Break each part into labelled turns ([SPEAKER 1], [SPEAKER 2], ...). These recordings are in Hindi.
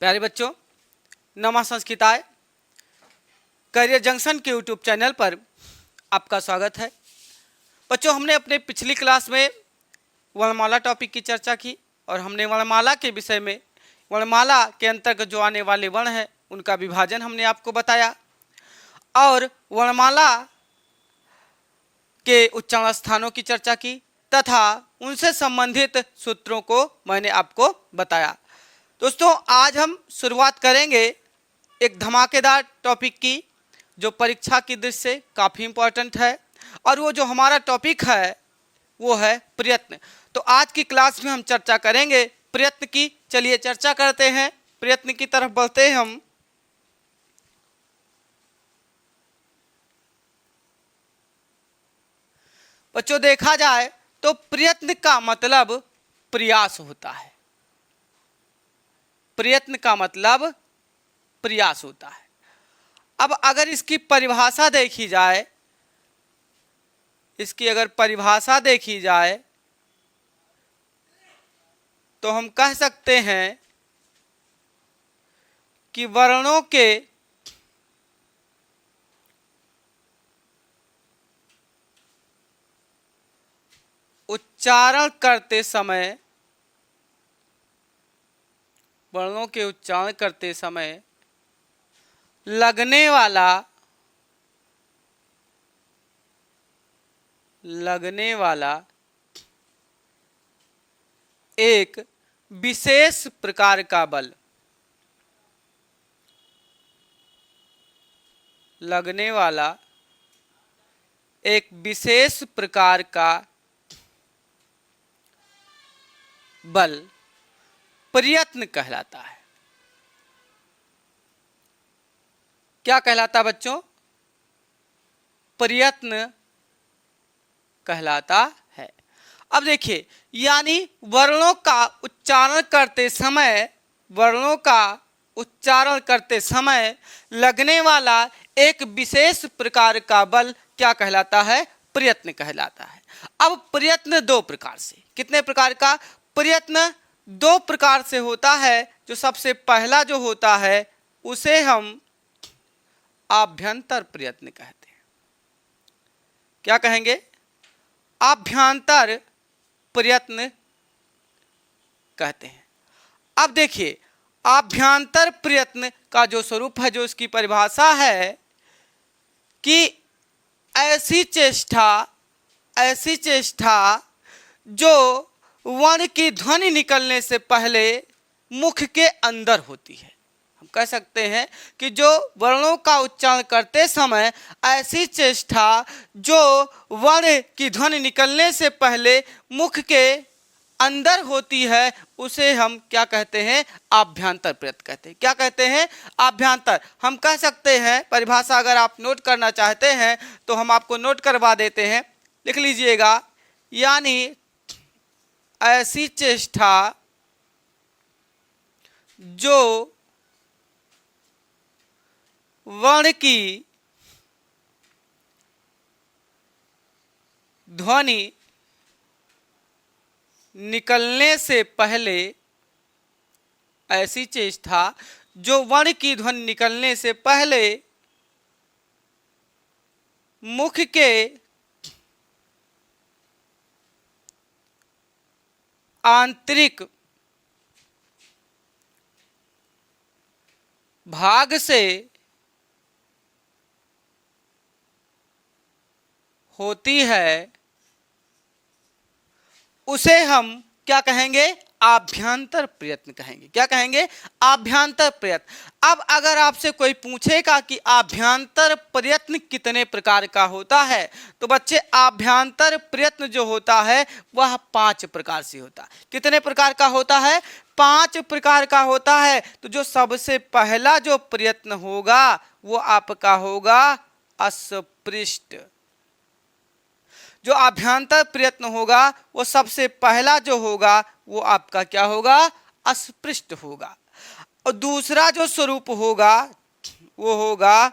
[SPEAKER 1] प्यारे बच्चों, नमा संस्कृताय करियर जंक्शन के यूट्यूब चैनल पर आपका स्वागत है। बच्चों, हमने अपने पिछली क्लास में वर्णमाला टॉपिक की चर्चा की और हमने वर्णमाला के विषय में वर्णमाला के अंतर्गत जो आने वाले वर्ण हैं उनका विभाजन हमने आपको बताया और वर्णमाला के उच्चारण स्थानों की चर्चा की तथा उनसे संबंधित सूत्रों को मैंने आपको बताया। दोस्तों, आज हम शुरुआत करेंगे एक धमाकेदार टॉपिक की जो परीक्षा की दृष्टि से काफ़ी इम्पोर्टेंट है और वो जो हमारा टॉपिक है वो है प्रयत्न। तो आज की क्लास में हम चर्चा करेंगे प्रयत्न की। चलिए चर्चा करते हैं, प्रयत्न की तरफ बढ़ते हैं हम। बच्चों, देखा जाए तो प्रयत्न का मतलब प्रयास होता है। प्रयत्न का मतलब प्रयास होता है। अब अगर इसकी परिभाषा देखी जाए, तो हम कह सकते हैं कि वर्णों के उच्चारण करते समय लगने वाला एक विशेष प्रकार का बल, लगने वाला एक विशेष प्रकार का बल प्रयत्न कहलाता है। क्या कहलाता बच्चों? प्रयत्न कहलाता है। अब देखिए, यानी वर्णों का उच्चारण करते समय लगने वाला एक विशेष प्रकार का बल क्या कहलाता है? प्रयत्न कहलाता है। अब प्रयत्न दो प्रकार से, कितने प्रकार का? प्रयत्न दो प्रकार से होता है। जो सबसे पहला जो होता है उसे हम आभ्यंतर प्रयत्न कहते हैं। क्या कहेंगे? आभ्यंतर प्रयत्न कहते हैं। अब देखिए, आभ्यंतर प्रयत्न का जो स्वरूप है, जो इसकी परिभाषा है कि ऐसी चेष्टा जो वर्ण की ध्वनि निकलने से पहले मुख के अंदर होती है। हम कह सकते हैं कि जो वर्णों का उच्चारण करते समय ऐसी चेष्टा जो वर्ण की ध्वनि निकलने से पहले मुख के अंदर होती है, उसे हम क्या कहते हैं? आभ्यंतर प्रयत्न कहते हैं। क्या कहते हैं? आभ्यंतर। हम कह सकते हैं, परिभाषा अगर आप नोट करना चाहते हैं तो हम आपको नोट करवा देते हैं, लिख लीजिएगा। यानी ऐसी चेष्टा जो वर्ण की ध्वनि निकलने से पहले, ऐसी चेष्टा जो वर्ण की ध्वनि निकलने से पहले मुख के आंतरिक भाग से होती है, उसे हम क्या कहेंगे? आभ्यंतर प्रयत्न कहेंगे। क्या कहेंगे? आभ्यंतर प्रयत्न। अब अगर आपसे कोई पूछेगा कि आभ्यंतर प्रयत्न कितने प्रकार का होता है, तो बच्चे आभ्यंतर प्रयत्न जो होता है वह 5 प्रकार से होता है। कितने प्रकार का होता है? 5 प्रकार का होता है। तो जो सबसे पहला जो प्रयत्न होगा वो आपका होगा अस्पृष्ट। जो आभ्यंतर प्रयत्न होगा वो सबसे पहला जो होगा वो आपका क्या होगा? अस्पृष्ट होगा। और दूसरा जो स्वरूप होगा वो होगा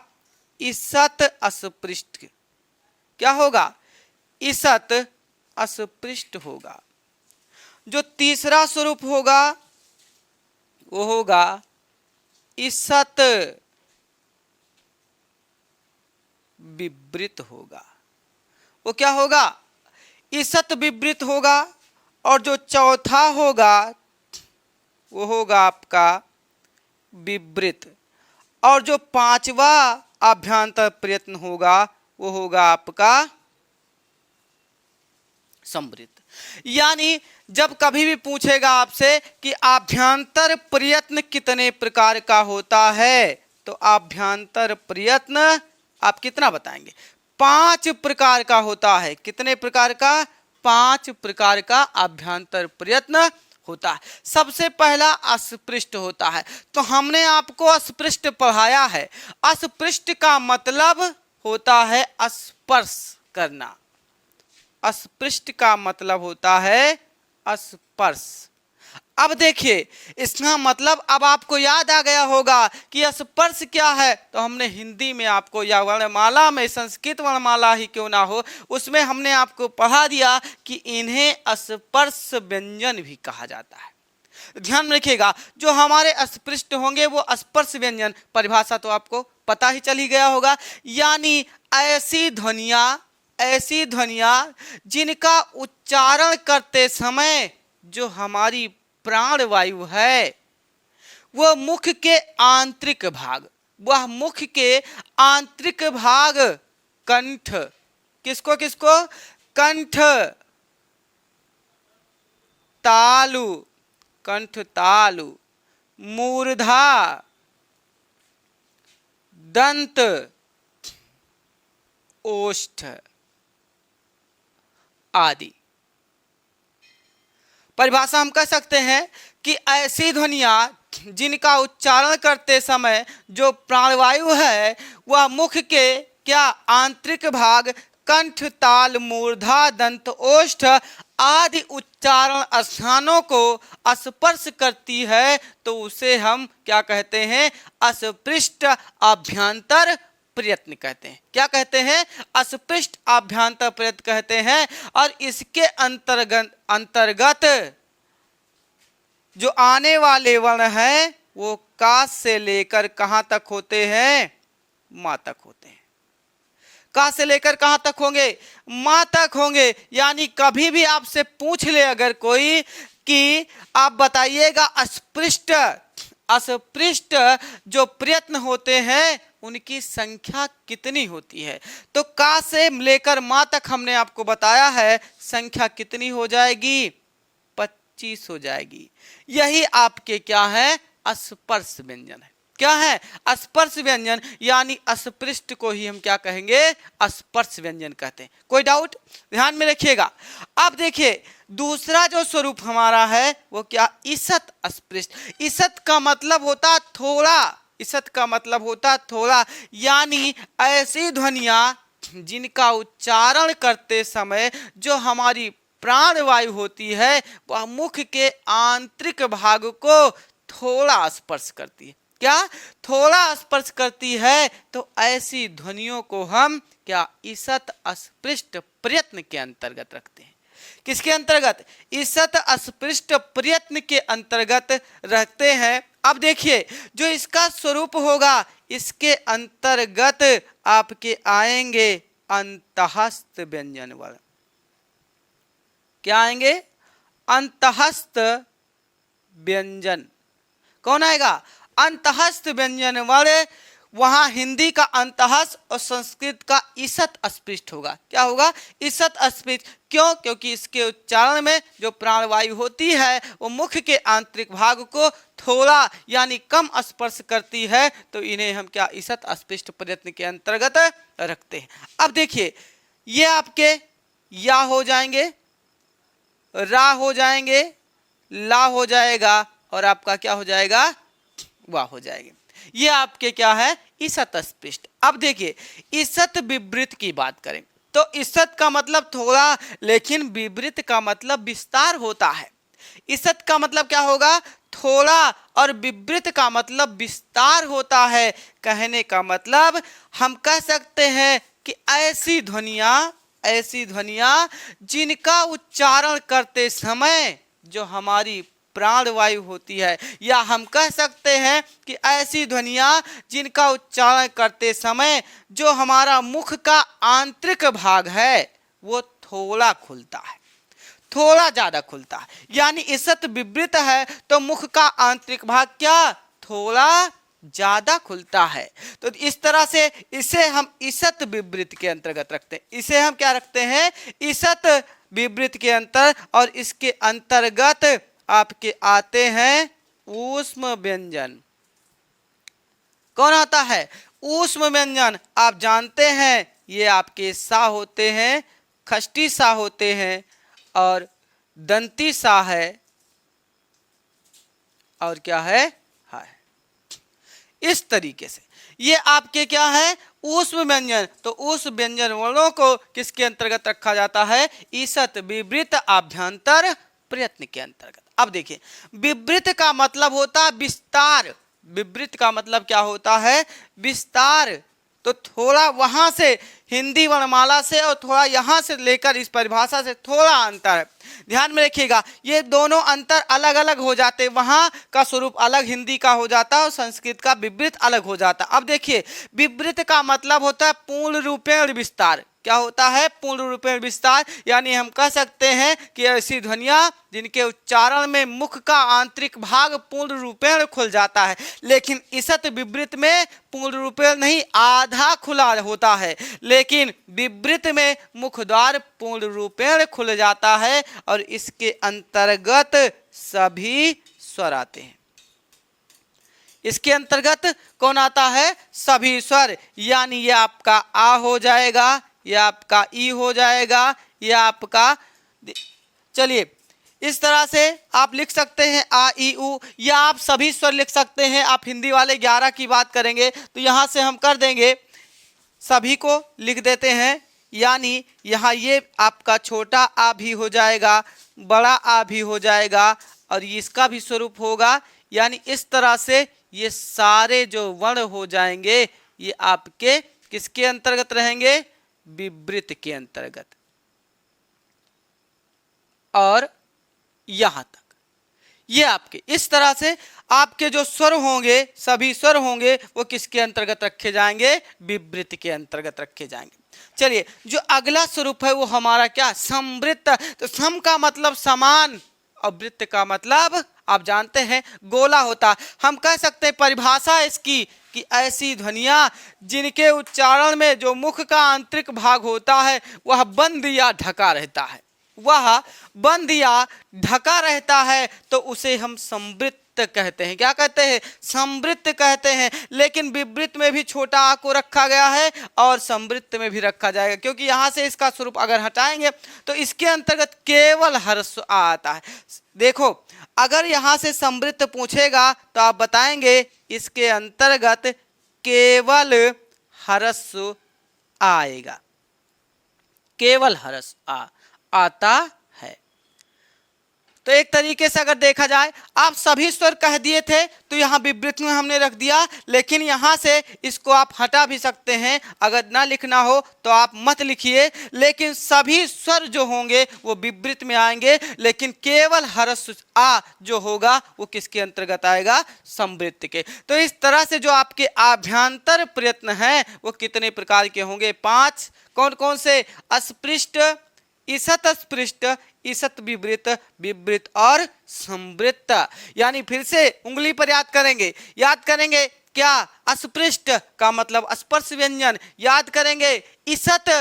[SPEAKER 1] ईसत अस्पृष्ट। क्या होगा? ईसत अस्पृष्ट होगा। जो तीसरा स्वरूप होगा वो होगा ईसत विवृत होगा। वो क्या होगा? ईसत विवृत होगा। और जो चौथा होगा वो होगा आपका विवृत। और जो पांचवा अभ्यंतर प्रयत्न होगा वो होगा आपका संवृत। यानी जब कभी भी पूछेगा आपसे कि आभ्यंतर प्रयत्न कितने प्रकार का होता है, तो आभ्यंतर प्रयत्न आप कितना बताएंगे? 5 प्रकार का होता है। कितने प्रकार का? 5 प्रकार का आभ्यंतर प्रयत्न होता है। सबसे पहला अस्पृष्ट होता है। तो हमने आपको अस्पृष्ट पढ़ाया है। अस्पृष्ट का मतलब होता है स्पर्श करना। अस्पृष्ट का मतलब होता है स्पर्श। अब देखिए इसका मतलब अब आपको याद आ गया होगा कि स्पर्श क्या है। तो हमने हिंदी में आपको या वर्णमाला में, संस्कृत वर्णमाला ही क्यों ना हो, उसमें हमने आपको पढ़ा दिया कि इन्हें स्पर्श व्यंजन भी कहा जाता है। ध्यान में रखिएगा, जो हमारे अस्पृष्ट होंगे वो स्पर्श व्यंजन, परिभाषा तो आपको पता ही चल ही गया होगा। यानी ऐसी ध्वनियाँ जिनका उच्चारण करते समय जो हमारी प्राणवायु है वह मुख के आंतरिक भाग कंठ, किसको कंठ तालु, मूर्धा, दंत, ओष्ठ आदि। परिभाषा हम कह सकते हैं कि ऐसी ध्वनियाँ जिनका उच्चारण करते समय जो प्राणवायु है वह मुख के क्या आंतरिक भाग कंठ, ताल, मूर्धा, दंत, ओष्ठ आदि उच्चारण स्थानों को स्पर्श करती है, तो उसे हम क्या कहते हैं? अस्पृष्ट आभ्यंतर प्रयत्न कहते हैं। क्या कहते हैं? अस्पृष्ट आभ्यंतर प्रयत्न कहते हैं। और इसके अंतर्गत जो आने वाले वर्ण हैं वो का से लेकर कहां तक होते हैं? मां तक होते हैं। का से लेकर कहां तक होंगे? मां तक होंगे। यानी कभी भी आपसे पूछ ले अगर कोई कि आप बताइएगा अस्पृष्ट जो प्रयत्न होते हैं उनकी संख्या कितनी होती है, तो का से लेकर मां तक हमने आपको बताया है संख्या कितनी हो जाएगी? 25 हो जाएगी। यही आपके क्या है? स्पर्श व्यंजन है। क्या है? स्पर्श व्यंजन। यानी अस्पृष्ट को ही हम क्या कहेंगे? स्पर्श व्यंजन कहते हैं। कोई डाउट? ध्यान में रखिएगा। अब देखिए दूसरा जो स्वरूप हमारा है वो क्या? ईसत अस्पृष्ट। ईसत का मतलब होता थोड़ा। यानी ऐसी ध्वनियाँ जिनका उच्चारण करते समय जो हमारी प्राणवायु होती है वह मुख के आंतरिक भाग को थोड़ा स्पर्श करती है। क्या? थोड़ा स्पर्श करती है। तो ऐसी ध्वनियों को हम क्या? ईसत अस्पृष्ट प्रयत्न के अंतर्गत रखते हैं। किसके अंतर्गत? ईसत अस्पृष्ट प्रयत्न के अंतर्गत रखते हैं। अब देखिए जो इसका स्वरूप होगा इसके अंतर्गत आपके आएंगे अंतहस्त व्यंजन वर्ण। क्या आएंगे? अंतहस्त व्यंजन। कौन आएगा? अंतहस्त व्यंजन वर्ण। वहां हिंदी का अंतहस्त और संस्कृत का ईसत अस्पृष्ट होगा। क्या होगा? ईसत अस्पृष्ट। क्यों? क्योंकि इसके उच्चारण में जो प्राणवायु होती है वो मुख के आंतरिक भाग को थोड़ा यानी कम स्पर्श करती है, तो इन्हें हम क्या? ईसत अस्पृष्ट प्रयत्न के अंतर्गत रखते हैं। अब देखिए ये आपके या हो जाएंगे, रा हो जाएंगे, ला हो जाएगा और आपका क्या हो जाएगा? वाह हो जाएगा। ये आपके क्या है? ईसत अस्पृष्ट। अब देखिए ईसत विवृत की बात करें तो ईसत का मतलब थोड़ा, लेकिन विवृत का मतलब विस्तार होता है। ईसत का मतलब क्या होगा? थोड़ा, और विवृत का मतलब विस्तार होता है। कहने का मतलब हम कह सकते हैं कि ऐसी ध्वनियाँ जिनका उच्चारण करते समय जो हमारी प्राणवायु होती है, या हम कह सकते हैं कि ऐसी ध्वनियाँ जिनका उच्चारण करते समय जो हमारा मुख का आंतरिक भाग है वो थोड़ा खुलता है, थोड़ा ज्यादा खुलता है। यानी ईसत विवृत है तो मुख का आंतरिक भाग क्या थोड़ा ज्यादा खुलता है। तो इस तरह से इसे हम ईसत विवृत के अंतर्गत रखते हैं। इसे हम क्या रखते हैं, ईसत विवृत के अंतर। और इसके अंतर्गत आपके आते हैं ऊष्म व्यंजन। कौन आता है, ऊष्म व्यंजन। आप जानते हैं ये आपके सा होते हैं, खष्टी सा होते हैं और दंती सा है और क्या है हाय। इस तरीके से ये आपके क्या है ऊष्म व्यंजन। तो उस व्यंजन वर्णों को किसके अंतर्गत रखा जाता है, ईसत विवृत आभ्यंतर प्रयत्न के अंतर्गत। अब देखिए विवृत का मतलब होता है विस्तार। विवृत का मतलब क्या होता है, विस्तार। तो थोड़ा वहां से हिंदी वर्णमाला से और थोड़ा यहाँ से लेकर इस परिभाषा से थोड़ा अंतर है। ध्यान में रखिएगा ये दोनों अंतर अलग अलग हो जाते, वहाँ का स्वरूप अलग हिंदी का हो जाता है और संस्कृत का विवृत अलग हो जाता। अब देखिए विवृत का मतलब होता है पूर्ण रूपेण विस्तार। क्या होता है, पूर्ण रूपेण विस्तार। यानी हम कह सकते हैं कि ऐसी ध्वनियाँ जिनके उच्चारण में मुख का आंतरिक भाग पूर्ण रूपेण खुल जाता है, लेकिन ईसत विवृत में पूर्ण रूपेण नहीं आधा खुला होता है, लेकिन विवृत में मुख द्वार पूर्ण रूपेण खुल जाता है और इसके अंतर्गत सभी स्वर आते हैं। इसके अंतर्गत कौन आता है, सभी स्वर। यानी ये आपका आ हो जाएगा, ये आपका ई हो जाएगा, ये आपका, चलिए इस तरह से आप लिख सकते हैं आ ई उ, या आप सभी स्वर लिख सकते हैं। आप हिंदी वाले 11 की बात करेंगे तो यहाँ से हम कर देंगे सभी को लिख देते हैं। यानी यहाँ ये आपका छोटा आ भी हो जाएगा, बड़ा आ भी हो जाएगा और इसका भी स्वरूप होगा। यानी इस तरह से ये सारे जो वर्ण हो जाएंगे ये आपके किसके अंतर्गत रहेंगे, विवृत के अंतर्गत। और यहां तक ये आपके इस तरह से आपके जो स्वर होंगे, सभी स्वर होंगे वो किसके अंतर्गत रखे जाएंगे, विवृत के अंतर्गत रखे जाएंगे। चलिए जो अगला स्वरूप है वो हमारा क्या, संवृत्त। तो सम का मतलब समान और वृत्त का मतलब आप जानते हैं गोला होता। हम कह सकते हैं परिभाषा इसकी कि ऐसी ध्वनियाँ जिनके उच्चारण में जो मुख का आंतरिक भाग होता है वह बंद या ढका रहता है, वह बंद या ढका रहता है, तो उसे हम संवृत्त कहते हैं। क्या कहते हैं, संवृत्त कहते हैं। लेकिन विवृत में भी छोटा आ को रखा गया है और संवृत्त में भी रखा जाएगा, क्योंकि यहाँ से इसका स्वरूप अगर हटाएंगे तो इसके अंतर्गत केवल ह्रस्व आ आता है। देखो अगर यहाँ से संवृत्त पूछेगा तो आप बताएंगे इसके अंतर्गत केवल ह्रस्व आएगा, केवल ह्रस्व आ आता है। तो एक तरीके से अगर देखा जाए आप सभी स्वर कह दिए थे तो यहाँ विवृत में हमने रख दिया, लेकिन यहाँ से इसको आप हटा भी सकते हैं। अगर ना लिखना हो तो आप मत लिखिए, लेकिन सभी स्वर जो होंगे वो विवृत में आएंगे, लेकिन केवल ह्रस्व आ जो होगा वो किसके अंतर्गत आएगा, संवृत्त के। तो इस तरह से जो आपके आभ्यंतर प्रयत्न हैं वो कितने प्रकार के होंगे, 5। कौन कौन से, अस्पृष्ट, ईसत अस्पृष्ट, ईसत विवृत, विवृत और संवृत्त। यानी फिर से उंगली पर याद करेंगे क्या, अस्पृष्ट का मतलब स्पर्श व्यंजन, याद करेंगे ईसत,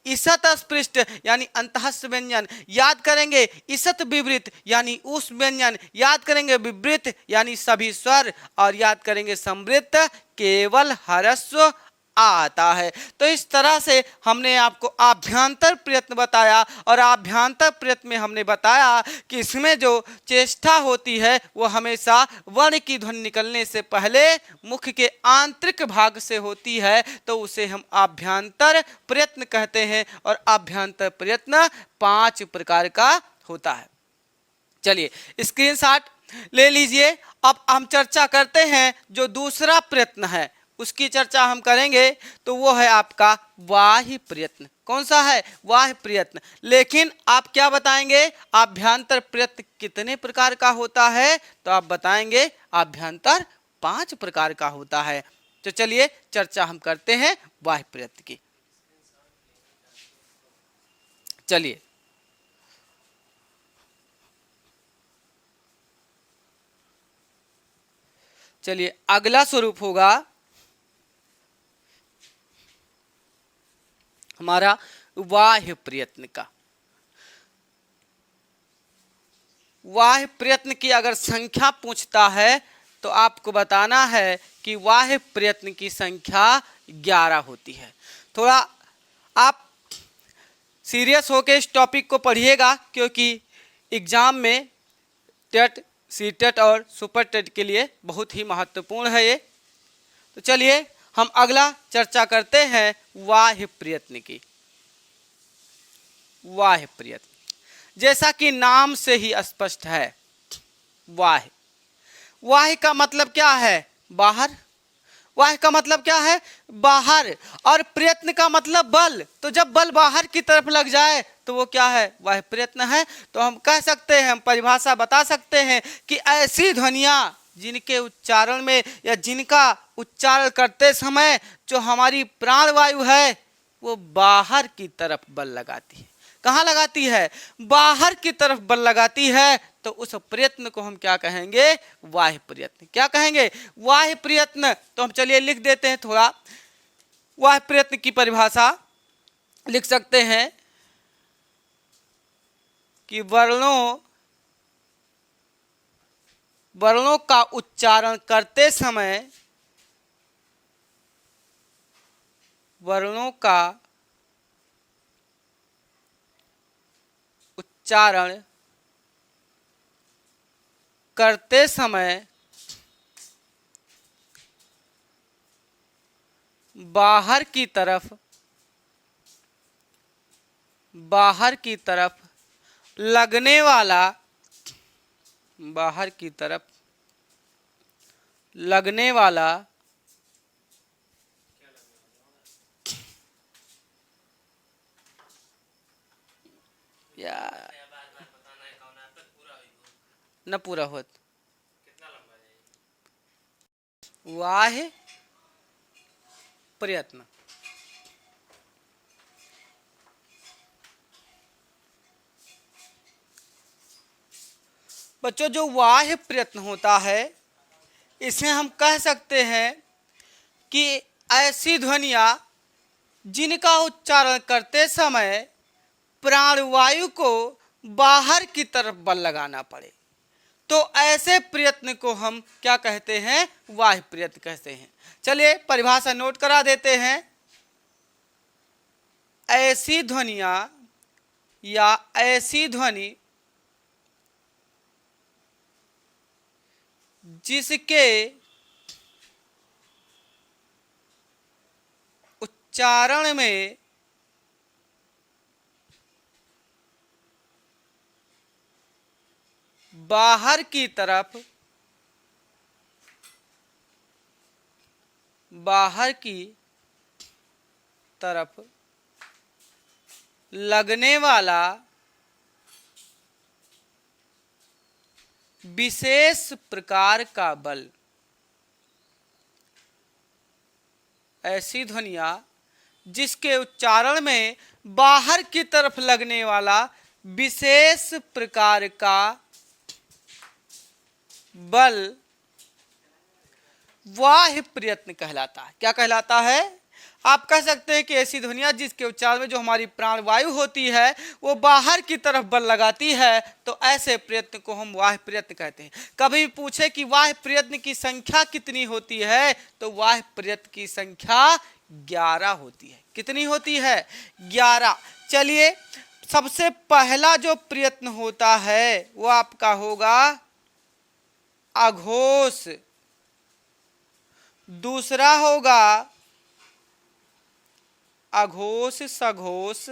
[SPEAKER 1] ईसत अस्पृष्ट यानी अंतःस्थ व्यंजन, याद करेंगे ईसत विवृत यानी उस व्यंजन, याद करेंगे विवृत यानी सभी स्वर, और याद करेंगे संवृत्त केवल ह्रस्व आता है। तो इस तरह से हमने आपको आभ्यंतर प्रयत्न बताया, और आभ्यंतर प्रयत्न में हमने बताया कि इसमें जो चेष्टा होती है वो हमेशा वर्ण की ध्वनि निकलने से पहले मुख के आंतरिक भाग से होती है, तो उसे हम आभ्यंतर प्रयत्न कहते हैं। और आभ्यंतर प्रयत्न 5 प्रकार का होता है। चलिए स्क्रीनशॉट ले लीजिए। अब हम चर्चा करते हैं जो दूसरा प्रयत्न है उसकी चर्चा हम करेंगे तो वो है आपका बाह्य प्रयत्न। कौन सा है? बाह्य प्रयत्न। लेकिन आप क्या बताएंगे? आभ्यंतर प्रयत्न कितने प्रकार का होता है? तो आप बताएंगे आभ्यंतर 5 प्रकार का होता है। तो चलिए चर्चा हम करते हैं बाह्य प्रयत्न की। चलिए चलिए अगला स्वरूप होगा हमारा बाह्य प्रयत्न का। बाह्य प्रयत्न की अगर संख्या पूछता है तो आपको बताना है कि बाह्य प्रयत्न की संख्या 11 होती है। थोड़ा आप सीरियस होकर इस टॉपिक को पढ़िएगा, क्योंकि एग्जाम में टेट, सी टेट और सुपर टेट के लिए बहुत ही महत्वपूर्ण है ये। तो चलिए हम अगला चर्चा करते हैं बाह्य प्रयत्न की। बाह्य प्रयत्न जैसा कि नाम से ही स्पष्ट है, बाह्य। बाह्य का मतलब क्या है? बाहर। बाह्य का मतलब क्या है? बाहर। और प्रयत्न का मतलब बल। तो जब बल बाहर की तरफ लग जाए तो वो क्या है? बाह्य प्रयत्न है। तो हम कह सकते हैं, हम परिभाषा बता सकते हैं कि ऐसी ध्वनियां जिनके उच्चारण में या जिनका उच्चारण करते समय जो हमारी प्राणवायु है वो बाहर की तरफ बल लगाती है। कहाँ लगाती है? बाहर की तरफ बल लगाती है। तो उस प्रयत्न को हम क्या कहेंगे? बाह्य प्रयत्न। क्या कहेंगे? बाह्य प्रयत्न। तो हम चलिए लिख देते हैं थोड़ा। बाह्य प्रयत्न की परिभाषा लिख सकते हैं कि वर्णों का उच्चारण करते समय, वर्णों का उच्चारण करते समय बाहर की तरफ लगने वाला, बाहर की तरफ लगने वाला या न पूरा होत बाह्य प्रयत्न। बच्चों जो बाह्य प्रयत्न होता है इसे हम कह सकते हैं कि ऐसी ध्वनियां जिनका उच्चारण करते समय प्राणवायु को बाहर की तरफ बल लगाना पड़े, तो ऐसे प्रयत्न को हम क्या कहते हैं? बाह्य प्रयत्न कहते हैं। चलिए परिभाषा नोट करा देते हैं। ऐसी ध्वनियां या ऐसी ध्वनि जिसके उच्चारण में बाहर की तरफ लगने वाला विशेष प्रकार का बल। ऐसी ध्वनियां जिसके उच्चारण में बाहर की तरफ लगने वाला विशेष प्रकार का बल बाह्य प्रयत्न कहलाता है। क्या कहलाता है? आप कह सकते हैं कि ऐसी ध्वनियां जिसके उच्चारण में जो हमारी प्राणवायु होती है वो बाहर की तरफ बल लगाती है, तो ऐसे प्रयत्न को हम बाह्य प्रयत्न कहते हैं। कभी पूछे कि बाह्य प्रयत्न की संख्या कितनी होती है, तो बाह्य प्रयत्न की संख्या 11 होती है। कितनी होती है? 11। चलिए सबसे पहला जो प्रयत्न होता है वो आपका होगा अघोष, दूसरा होगा अघोष सघोष,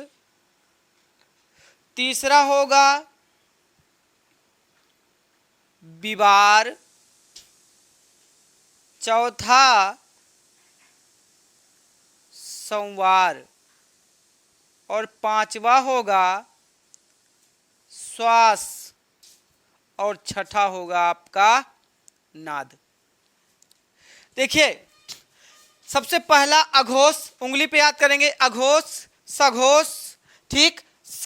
[SPEAKER 1] तीसरा होगा विवार, चौथा संवार, और पांचवा होगा श्वास, और छठा होगा आपका नाद। देखिए सबसे पहला अघोष, उंगली पे याद करेंगे, अघोष, सघोष, ठीक,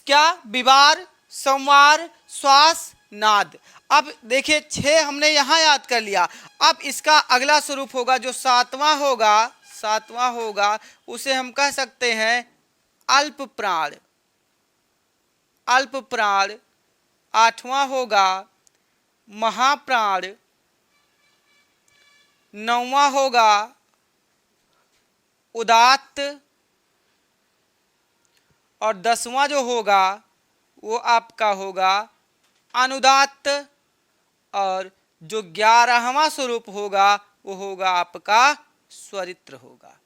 [SPEAKER 1] क्या, विवार, संवार, श्वास, नाद। अब देखिए 6 हमने यहाँ याद कर लिया। अब इसका अगला स्वरूप होगा जो सातवां होगा, उसे हम कह सकते हैं अल्प प्राण, अल्प प्राण। आठवां होगा महाप्राण, नौवां होगा उदात्त, और 10वां जो होगा वो आपका होगा अनुदात्त, और जो 11वां स्वरूप होगा वो होगा आपका स्वरित्र होगा।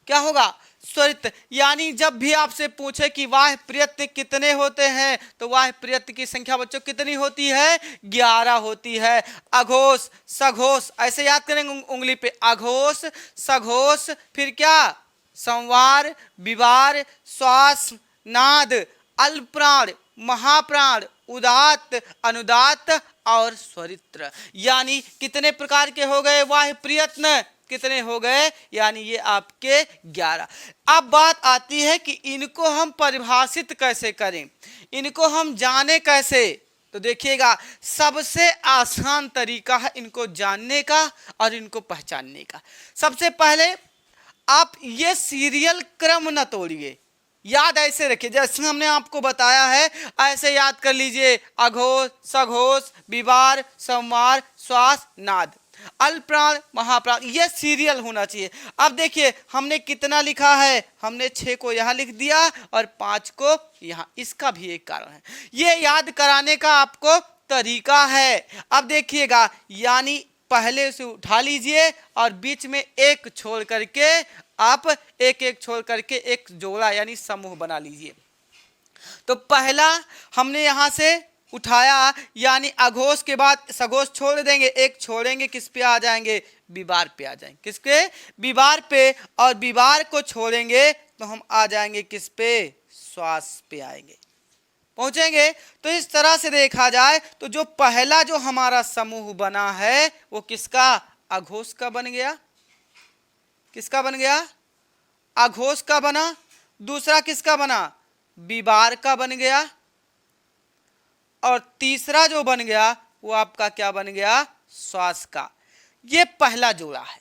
[SPEAKER 1] क्या होगा? स्वरित्र। यानी जब भी आपसे पूछे कि वाह्य प्रयत्न कितने होते हैं, तो वाह्य प्रयत्न की संख्या बच्चों कितनी होती है? 11 होती है। अघोष, सघोष, ऐसे याद करेंगे उंगली पे, अघोष, सघोष, फिर क्या, संवार, विवार, श्वास, नाद, अल्पप्राण, महाप्राण, उदात्त, अनुदात्त और स्वरित्र। यानी कितने प्रकार के हो गए वाह्य प्रयत्न? कितने हो गए? यानी ये आपके 11। अब बात आती है कि इनको हम परिभाषित कैसे करें, इनको हम जाने कैसे? तो देखिएगा सबसे आसान तरीका है इनको जानने का और इनको पहचानने का। सबसे पहले आप ये सीरियल क्रम न तोड़िए, याद ऐसे रखिए जैसे हमने आपको बताया है, ऐसे याद कर लीजिए, अघोष, सघोष, विवार, संवार, श्वास, नाद, अल्पप्राण, महाप्राण, ये सीरियल होना चाहिए। अब देखिए हमने कितना लिखा है, हमने 6 को यहाँ लिख दिया और 5 को यहाँ। इसका भी एक कारण है, ये याद कराने का आपको तरीका है। अब देखिएगा, यानी पहले से उठा लीजिए और बीच में एक छोड़ करके आप एक छोड़ करके एक जोड़ा यानी समूह बना लीजिए। तो पहला हमने यहाँ से उठाया, यानी अघोष के बाद सघोष छोड़ देंगे, एक छोड़ेंगे, किस पे आ जाएंगे? विवार पे आ जाएंगे। किसके? विवार पे। और विवार को छोड़ेंगे तो हम आ जाएंगे किस पे? श्वास पे आएंगे, पहुंचेंगे। तो इस तरह से देखा जाए तो जो पहला जो हमारा समूह बना है वो किसका? अघोष का बन गया। किसका बन गया? अघोष का बना। दूसरा किसका बना? विवार का बन गया। और तीसरा जो बन गया वो आपका क्या बन गया? श्वास का। ये पहला जोड़ा है,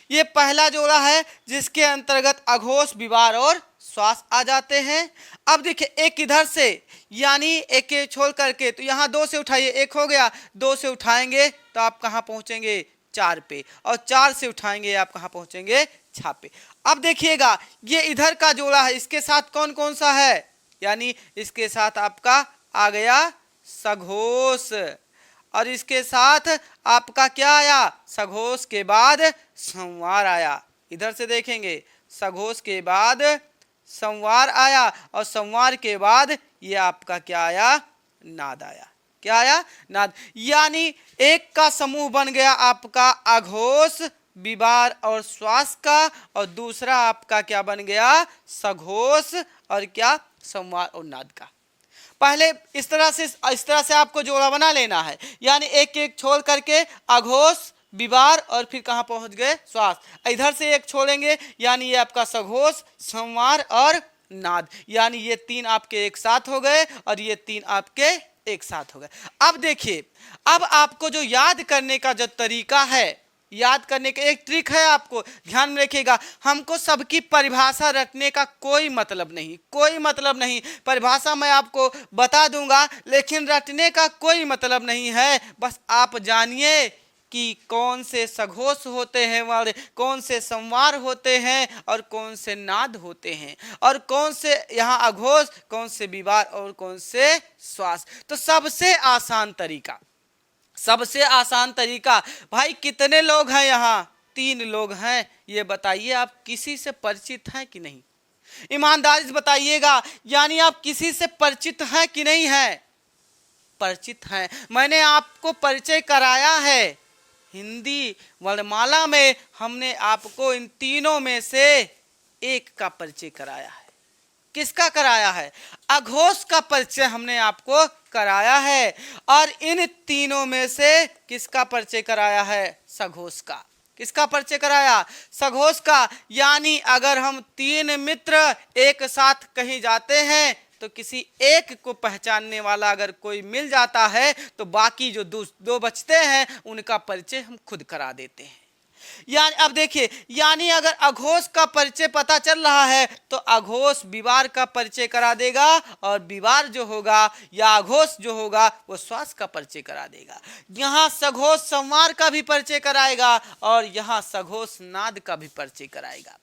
[SPEAKER 1] ये पहला जोड़ा है जिसके अंतर्गत अघोष, विवार और श्वास आ जाते हैं। अब देखिए एक इधर से, यानी एक छोड़ करके, तो यहाँ 2 से उठाइए, एक हो गया, 2 से उठाएंगे तो आप कहाँ पहुंचेंगे? 4 पे, और 4 से उठाएंगे आप कहाँ पहुंचेंगे? 6 पे। अब देखिएगा ये इधर का जोड़ा है, इसके साथ कौन कौन सा है? यानी इसके साथ आपका आ गया सघोष, और इसके साथ आपका क्या आया? सघोष के बाद संवार आया। इधर से देखेंगे, सघोष के बाद संवार आया, और संवार के बाद ये आपका क्या आया? नाद आया। क्या आया? नाद। यानी एक का समूह बन गया आपका अघोष, विवार और श्वास का, और दूसरा आपका क्या बन गया? सघोष और क्या? संवार और नाद का। पहले इस तरह से आपको जोड़ा बना लेना है, यानी एक एक छोड़ करके अघोष, विवार और फिर कहाँ पहुंच गए? श्वास। इधर से एक छोड़ेंगे, यानी ये आपका सघोष, संवार और नाद, यानी ये 3 आपके एक साथ हो गए और ये 3 आपके एक साथ हो गए। अब देखिए, अब आपको जो याद करने का जो तरीका है, याद करने का एक ट्रिक है, आपको ध्यान में रखिएगा। हमको सबकी परिभाषा रटने का कोई मतलब नहीं, कोई मतलब नहीं। परिभाषा मैं आपको बता दूंगा, लेकिन रटने का कोई मतलब नहीं है। बस आप जानिए कि कौन से सघोष होते हैं वाले, कौन से संवार होते हैं और कौन से नाद होते हैं, और कौन से यहाँ अघोष, कौन से विवार और कौन से श्वास। तो सबसे आसान तरीका, सबसे आसान तरीका, भाई कितने लोग हैं यहाँ? 3 लोग हैं। ये बताइए आप किसी से परिचित हैं कि नहीं? ईमानदारी से बताइएगा, यानी आप किसी से परिचित हैं कि नहीं है? परिचित हैं। मैंने आपको परिचय कराया है, हिंदी वर्णमाला में हमने आपको इन तीनों में से एक का परिचय कराया है। किसका कराया है? अघोष का परिचय हमने आपको कराया है। और इन तीनों में से किसका परिचय कराया है? सघोष का। किसका परिचय कराया? सघोष का। यानी अगर हम तीन मित्र एक साथ कहीं जाते हैं तो किसी एक को पहचानने वाला अगर कोई मिल जाता है तो बाकी जो दो बचते हैं उनका परिचय हम खुद करा देते हैं। यानी अब देखिए, यानी अगर अघोष का परिचय पता चल रहा है तो अघोष विवार का परिचय करा देगा, और विवार जो होगा या अघोष जो होगा वो श्वास का परिचय करा देगा। यहाँ सघोष संवार का भी परिचय कराएगा और यहाँ सघोष नाद का भी परिचय कराएगा।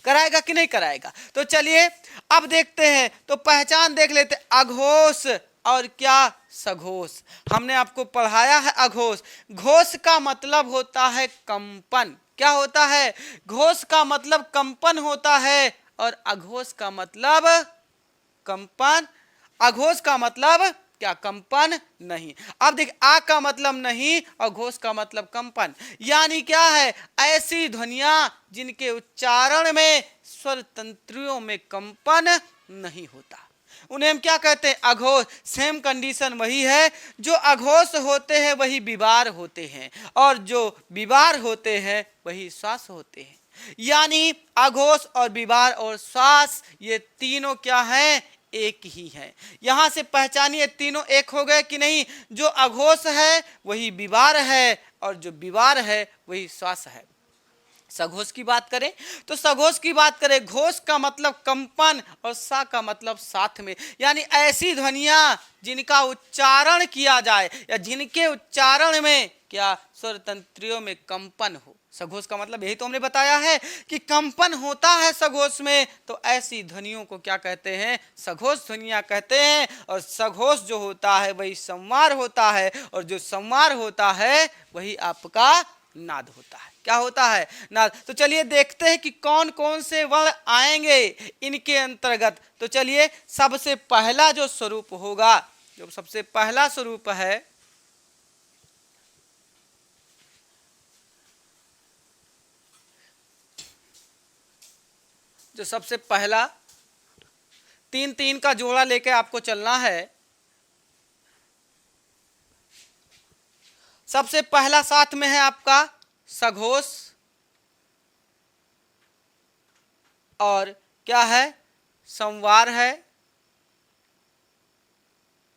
[SPEAKER 1] कराएगा कि नहीं कराएगा? तो चलिए अब देखते हैं, तो पहचान देख लेते। अघोष और क्या? सघोष। हमने आपको पढ़ाया है अघोष। घोष का मतलब होता है कंपन। क्या होता है? घोष का मतलब कंपन होता है और अघोष का मतलब कंपन। अघोष का मतलब क्या? कंपन नहीं। अब देख, आ का मतलब नहीं और घोष का मतलब कंपन। यानी क्या है? ऐसी ध्वनियां जिनके उच्चारण में स्वर तंत्रियों में कंपन नहीं होता, उन्हें हम क्या कहते हैं? अघोष। सेम कंडीशन वही है, जो अघोष होते हैं वही विवार होते हैं और जो विवार होते हैं वही श्वास होते हैं। यानी अघोष और विवार और श्वास ये तीनों क्या हैं? एक ही है। यहां से पहचानिए तीनों एक हो गए कि नहीं? जो अघोष है वही विवार है और जो विवार है वही श्वास है। सघोष की बात करें तो सघोष की बात करें, घोष का मतलब कंपन और सा का मतलब साथ में। यानी ऐसी ध्वनियां जिनका उच्चारण किया जाए या जिनके उच्चारण में क्या? स्वर तंत्रियों में कंपन हो। सघोष का मतलब यही तो हमने बताया है कि कंपन होता है सघोष में, तो ऐसी ध्वनियों को क्या कहते हैं? सघोष ध्वनियां कहते हैं। और सघोष जो होता है वही संवार होता है और जो संवार होता है वही आपका नाद होता है। क्या होता है? नाद। तो चलिए देखते हैं कि कौन कौन से वर्ण आएंगे इनके अंतर्गत। तो चलिए सबसे पहला जो स्वरूप होगा, जो सबसे पहला स्वरूप है, जो सबसे पहला 3-3 का जोड़ा लेके आपको चलना है। सबसे पहला साथ में है आपका सघोष और क्या है? संवार है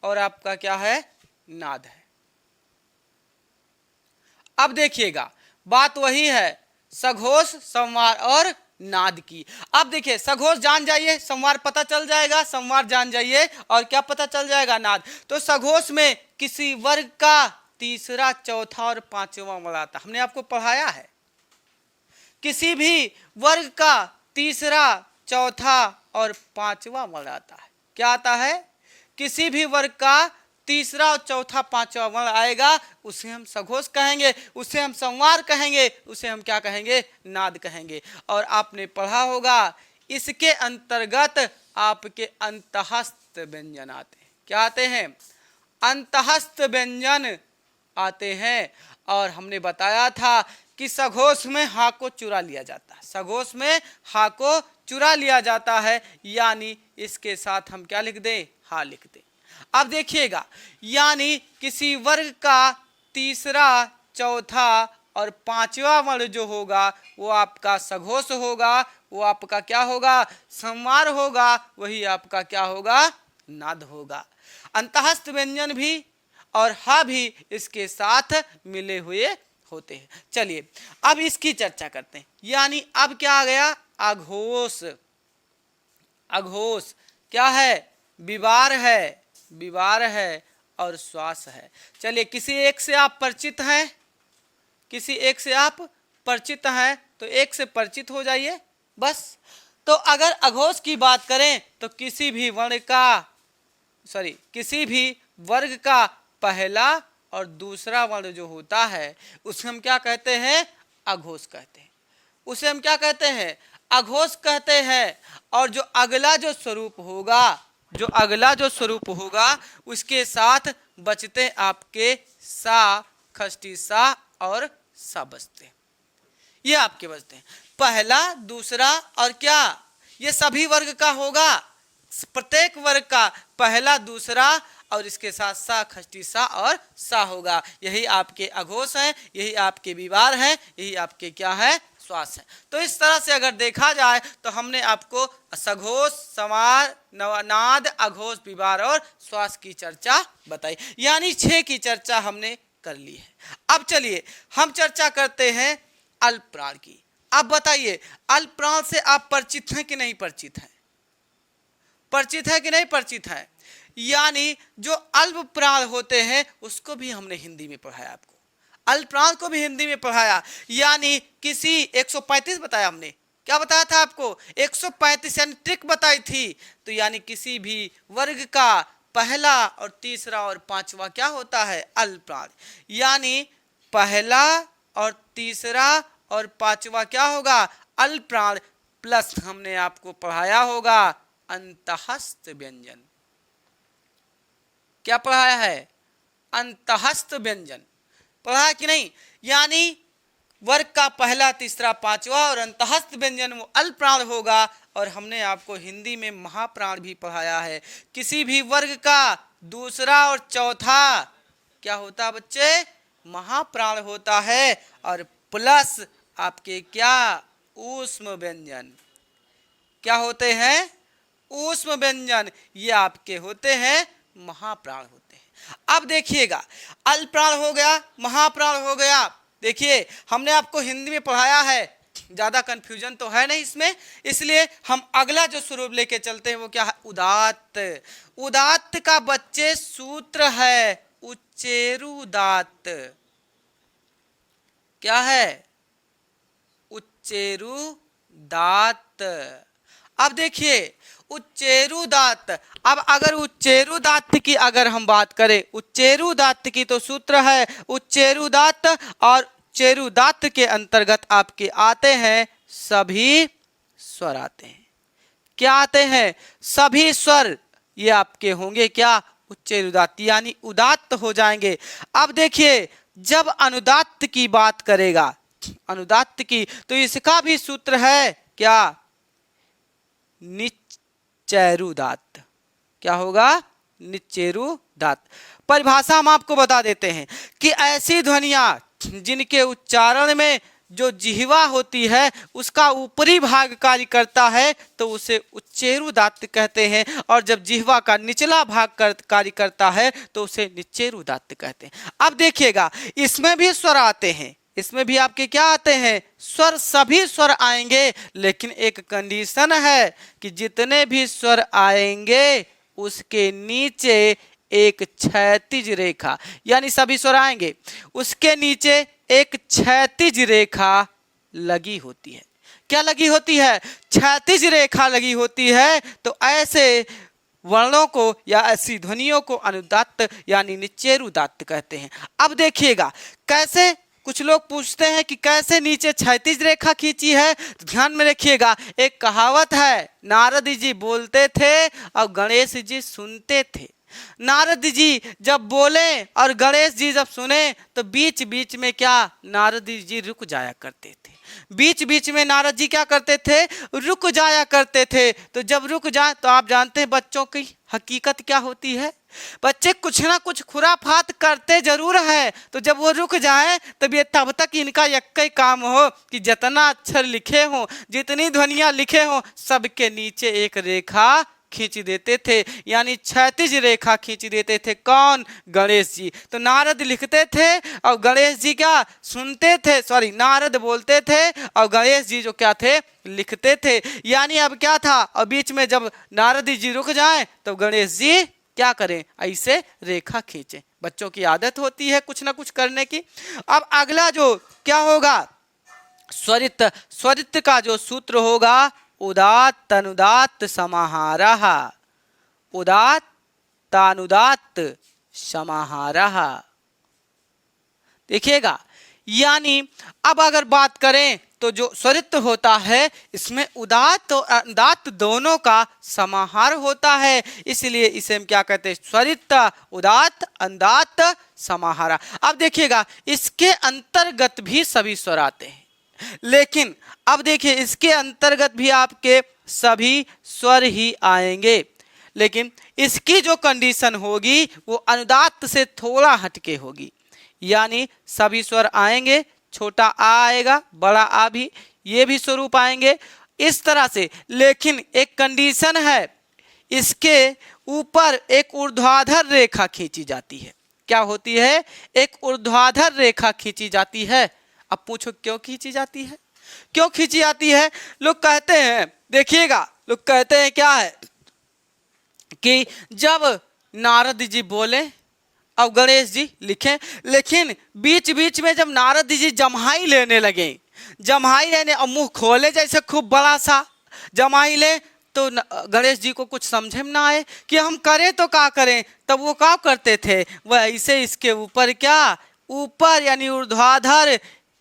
[SPEAKER 1] और आपका क्या है? नाद है। अब देखिएगा बात वही है, सघोष संवार और नाद की। अब देखिए, सघोष जान जाइए, संवार पता चल जाएगा, संवार जान जाइए और क्या पता चल जाएगा? नाद। तो सघोष में किसी वर्ग का तीसरा, चौथा और पांचवा वर्ण आता। हमने आपको पढ़ाया है किसी भी वर्ग का तीसरा, चौथा और पांचवा वर्ण आता है। क्या आता है? किसी भी वर्ग का तीसरा और चौथा पांचवा वर्ण आएगा उसे हम सघोष कहेंगे, उसे हम संवार कहेंगे, उसे हम क्या कहेंगे? नाद कहेंगे। और आपने पढ़ा होगा इसके अंतर्गत आपके अंतःस्थ व्यंजन आते हैं। क्या आते हैं? अंतःस्थ व्यंजन आते हैं। और हमने बताया था कि सघोष में हा को चुरा लिया जाता है। सघोष में हा को चुरा लिया जाता है, यानी इसके साथ हम क्या लिख दें? हा लिख दें। अब देखिएगा, यानी किसी वर्ग का तीसरा, चौथा और पांचवा वर्ण जो होगा वो आपका सघोष होगा, वो आपका क्या होगा? संवार होगा, वही आपका क्या होगा? नाद होगा। अंतःस्थ व्यंजन भी और हा भी इसके साथ मिले हुए होते हैं। चलिए अब इसकी चर्चा करते हैं। यानी अब क्या आ गया? अघोष। अघोष क्या है? विवार है, विवार है और श्वास है। चलिए किसी एक से आप परिचित हैं, किसी एक से आप परिचित हैं तो एक से परिचित हो जाइए बस। तो अगर अघोष की बात करें तो किसी भी वर्ण का किसी भी वर्ग का पहला और दूसरा वर्ण जो होता है उसे हम क्या कहते हैं? अघोष कहते हैं। उसे हम क्या कहते हैं? अघोष कहते हैं। और जो अगला जो स्वरूप होगा, जो अगला जो स्वरूप होगा उसके साथ बचते आपके सा, खष्टी सा और सा बचते हैं। ये आपके बचते हैं, पहला, दूसरा और क्या, ये सभी वर्ग का होगा, प्रत्येक वर्ग का पहला, दूसरा और इसके साथ सा, खष्टी सा और सा होगा। यही आपके अघोष हैं, यही आपके विवार हैं, यही आपके क्या है, श्वास है। तो इस तरह से अगर देखा जाए तो हमने आपको सघोष, समार, नाद, अघोष, विवार और श्वास की चर्चा बताई, यानी 6 की चर्चा हमने कर ली है। अब चलिए हम चर्चा करते हैं अल्प प्राण की। अब बताइए अल्प प्राण से आप परिचित हैं कि नहीं परिचित हैं? परिचित है कि नहीं परिचित है? यानी जो अल्प प्राण होते हैं उसको भी हमने हिंदी में पढ़ाया, आपको अल्प प्राण को भी हिंदी में पढ़ाया। यानी किसी 135 बताया हमने, क्या बताया था आपको? 135 यानी ट्रिक बताई थी। तो यानी किसी भी वर्ग का पहला और तीसरा और पांचवा क्या होता है, अल्प प्राण। यानी पहला और तीसरा और पांचवा क्या होगा, अल्प प्राण, प्लस हमने आपको पढ़ाया होगा अंतःस्थ व्यंजन। क्या पढ़ाया है? अंतःस्थ व्यंजन पढ़ा कि नहीं? यानी वर्ग का पहला, तीसरा, पांचवा और अंतःस्थ व्यंजन वो अल्प प्राण होगा। और हमने आपको हिंदी में महाप्राण भी पढ़ाया है। किसी भी वर्ग का दूसरा और चौथा क्या होता बच्चे, महाप्राण होता है। और प्लस आपके क्या, ऊष्म व्यंजन। क्या होते हैं? ऊष्म व्यंजन, ये आपके होते हैं महाप्राण होते हैं। अब देखिएगा अल्प प्राण हो गया, महाप्राण हो गया। देखिए हमने आपको हिंदी में पढ़ाया है, ज्यादा कंफ्यूजन तो है नहीं इसमें, इसलिए हम अगला जो स्वरूप लेके चलते हैं वो क्या है, उदात्त। उदात्त का बच्चे सूत्र है उच्चेरुदात्त। क्या है? उच्चेरुदात्त। अब देखिए उच्चेरुदात्त, अब अगर उच्चेरुदात्त की अगर हम बात करें, उच्चेरुदात्त की तो सूत्र है उच्चेरुदात्त, और चेरुदात्त के अंतर्गत आपके आते हैं सभी स्वर आते हैं। क्या आते हैं? सभी स्वर, ये आपके होंगे क्या, उच्चेरुदात्त, यानी उदात्त हो जाएंगे। अब देखिए जब अनुदात्त की बात करेगा, अनुदात्त की, तो इसका भी सूत्र है क्या, निच्चेरुदात्त। क्या होगा? निच्चेरुदात्त। परिभाषा हम आपको बता देते हैं कि ऐसी ध्वनियां जिनके उच्चारण में जो जिह्वा होती है उसका ऊपरी भाग कार्य करता है तो उसे उच्चेरुदात्त कहते हैं, और जब जिह्वा का निचला भाग कार्य करता है तो उसे निच्चेरुदात्त कहते हैं। अब देखिएगा इसमें भी स्वर आते हैं, इसमें भी आपके क्या आते हैं, स्वर, सभी स्वर आएंगे, लेकिन एक कंडीशन है कि जितने भी स्वर आएंगे उसके नीचे एक क्षैतिज रेखा, यानी सभी स्वर आएंगे उसके नीचे एक क्षैतिज रेखा लगी होती है। क्या लगी होती है? क्षैतिज रेखा लगी होती है। तो ऐसे वर्णों को या ऐसी ध्वनियों को अनुदात्त यानी निच्चेरुदात्त कहते हैं। अब देखिएगा कैसे, कुछ लोग पूछते हैं कि कैसे नीचे क्षैतिज रेखा खींची है, तो ध्यान में रखिएगा एक कहावत है, नारद जी बोलते थे और गणेश जी सुनते थे। नारद जी जब बोले और गणेश जी जब सुने तो बीच बीच में क्या, नारद जी रुक जाया करते थे। बीच बीच में नारद जी क्या करते थे, रुक जाया करते थे। तो जब रुक जाए तो आप जानते हैं बच्चों की हकीकत क्या होती है, बच्चे कुछ ना कुछ खुराफात करते जरूर है। तो जब वो रुक जाए तब ये तब तक इनका यक्कई काम हो कि जितना अक्षर लिखे हो, जितनी ध्वनियां लिखे हो, सबके नीचे एक रेखा खींच देते थे, यानी क्षैतिज रेखा खींच देते थे। कौन? गणेश जी। तो नारद लिखते थे और गणेश जी क्या सुनते थे, सॉरी नारद बोलते थे और गणेश जी जो क्या थे, लिखते थे। यानी अब क्या था, और बीच में जब नारद जी रुक जाएं तो गणेश जी क्या करें, ऐसे रेखा खींचे। बच्चों की आदत होती है कुछ ना कुछ करने की। अब अगला जो क्या होगा, स्वरित। स्वरित का जो सूत्र होगा उदात्त अनुदात्त समाहारः। उदात्त अनुदात्त समाहारः। देखिएगा यानी अब अगर बात करें तो जो स्वरित्र होता है इसमें उदात्त और अनुदात्त दोनों का समाहार होता है, इसलिए इसे हम क्या कहते हैं, स्वरित्र, उदात्त, अनुदात्त, समाहार। अब देखिएगा इसके अंतर्गत भी सभी स्वर आते हैं, लेकिन अब देखिए इसके अंतर्गत भी आपके सभी स्वर ही आएंगे, लेकिन इसकी जो कंडीशन होगी वो अनुदात्त से थोड़ा हटके होगी, यानी सभी स्वर आएंगे, छोटा आ आएगा, बड़ा आ भी, ये भी स्वरूप आएंगे इस तरह से। लेकिन एक कंडीशन है, इसके ऊपर एक ऊर्ध्वाधर रेखा खींची जाती है। क्या होती है? एक ऊर्ध्वाधर रेखा खींची जाती है। अब पूछो क्यों खींची जाती है? क्यों खींची जाती है? लोग कहते हैं, देखिएगा लोग कहते हैं क्या है कि जब नारद जी बोले अब गणेश जी लिखें, लेकिन बीच बीच में जब नारद जी जम्हाई लेने लगे, जम्हाई लेने और मुंह खोले जैसे खूब बड़ा सा जम्हाई ले, तो गणेश जी को कुछ समझ में ना आए कि हम करें तो क्या करें। तब वो क्या करते थे, वह ऐसे इसके ऊपर क्या, ऊपर यानी ऊर्ध्वाधर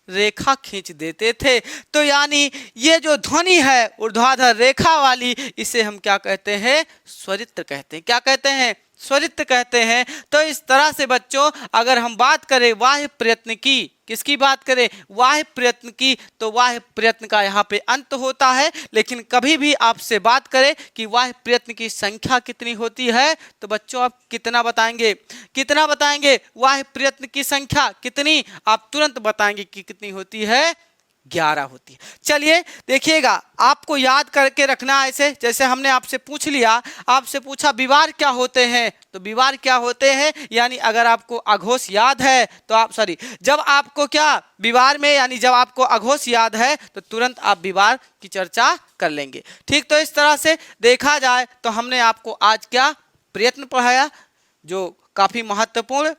[SPEAKER 1] रेखा खींच देते थे। तो यानी ये जो ध्वनि है ऊर्ध्वाधर रेखा वाली, इसे हम क्या कहते हैं, स्वरित्र कहते हैं। क्या कहते हैं? स्वरित्र कहते हैं। तो इस तरह से बच्चों अगर हम बात करें वाह्य प्रयत्न की, किसकी बात करें, वाह्य प्रयत्न की, तो वाह्य प्रयत्न का यहाँ पे अंत होता है। लेकिन कभी भी आपसे बात करें कि वाह्य प्रयत्न की संख्या कितनी होती है, तो बच्चों आप कितना बताएंगे, कितना बताएंगे? वाह्य प्रयत्न की संख्या कितनी, आप तुरंत बताएंगे कि कितनी होती है, 11 होती है। चलिए देखिएगा, आपको याद करके रखना ऐसे, जैसे हमने आपसे पूछ लिया, आपसे पूछा विवार क्या होते हैं, तो विवार क्या होते हैं, यानी अगर आपको अघोष याद है तो आप जब आपको क्या विवार में, यानी जब आपको अघोष याद है तो तुरंत आप विवार की चर्चा कर लेंगे। ठीक, तो इस तरह से देखा जाए तो हमने आपको आज क्या प्रयत्न पढ़ाया, जो काफी महत्वपूर्ण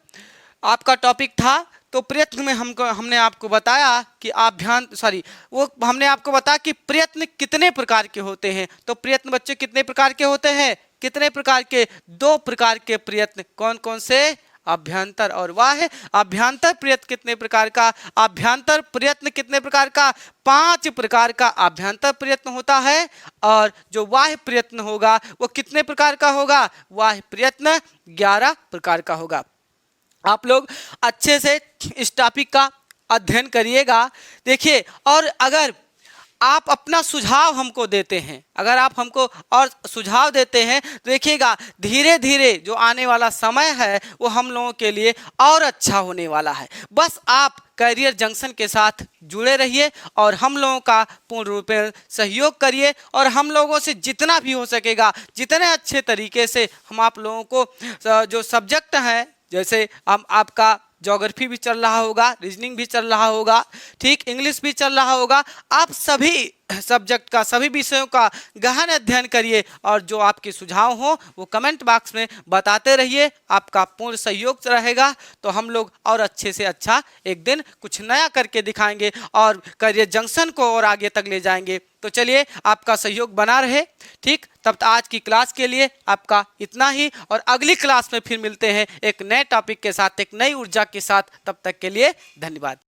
[SPEAKER 1] आपका टॉपिक था। तो प्रयत्न में हमने आपको बताया कि हमने आपको बताया कि प्रयत्न कितने प्रकार के होते हैं। तो प्रयत्न बच्चे कितने प्रकार के होते हैं, कितने प्रकार के? 2 प्रकार के प्रयत्न। कौन कौन से? अभ्यंतर और बाह्य। अभ्यंतर प्रयत्न कितने प्रकार का? अभ्यंतर प्रयत्न कितने प्रकार का? 5 प्रकार का अभ्यंतर प्रयत्न होता है। और जो बाह्य प्रयत्न होगा वो कितने प्रकार का होगा? बाह्य प्रयत्न 11 प्रकार का होगा। आप लोग अच्छे से इस टॉपिक का अध्ययन करिएगा। देखिए, और अगर आप अपना सुझाव हमको देते हैं, अगर आप हमको और सुझाव देते हैं, तो देखिएगा धीरे धीरे जो आने वाला समय है वो हम लोगों के लिए और अच्छा होने वाला है। बस आप करियर जंक्शन के साथ जुड़े रहिए और हम लोगों का पूर्ण रूप में सहयोग करिए, और हम लोगों से जितना भी हो सकेगा, जितने अच्छे तरीके से हम आप लोगों को जो सब्जेक्ट हैं, जैसे हम आपका ज्योग्राफी भी चल रहा होगा, रीजनिंग भी चल रहा होगा, ठीक, इंग्लिश भी चल रहा होगा, आप सभी सब्जेक्ट का, सभी विषयों का गहन अध्ययन करिए, और जो आपके सुझाव हो वो कमेंट बॉक्स में बताते रहिए। आपका पूर्ण सहयोग रहेगा तो हम लोग और अच्छे से अच्छा एक दिन कुछ नया करके दिखाएंगे और करियर जंक्शन को और आगे तक ले जाएंगे। तो चलिए, आपका सहयोग बना रहे। ठीक, तब आज की क्लास के लिए आपका इतना ही, और अगली क्लास में फिर मिलते हैं एक नए टॉपिक के साथ, एक नई ऊर्जा के साथ। तब तक के लिए धन्यवाद।